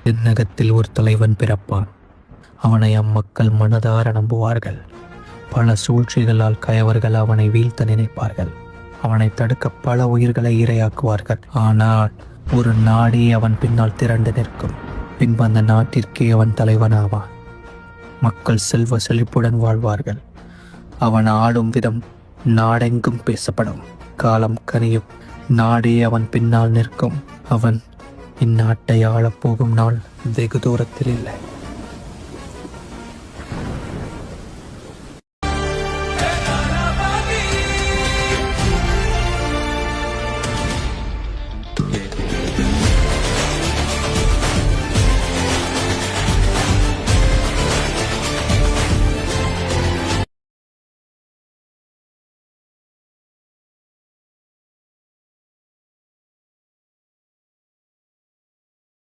தென்னகத்தில் ஒரு தலைவன் பிறப்பான். அவனை அம்மக்கள் மனதார நம்புவார்கள். பல சூழ்ச்சிகளால் கயவர்கள் அவனை வீழ்த்த நினைப்பார்கள். அவனை தடுக்க பல உயிர்களை இரையாக்குவார்கள். ஆனால் ஒரு நாடே அவன் பின்னால் திரண்டு நிற்கும். பின்பு அந்த நாட்டிற்கே அவன் தலைவனாவான். மக்கள் செல்வ செழிப்புடன் வாழ்வார்கள். அவன் ஆளும் விதம் நாடெங்கும் பேசப்படும். காலம் கனியும். நாடே அவன் பின்னால் நிற்கும். அவன் இந்நாட்டை ஆளப்போகும் நாள் வெகு தூரத்தில் இல்லை.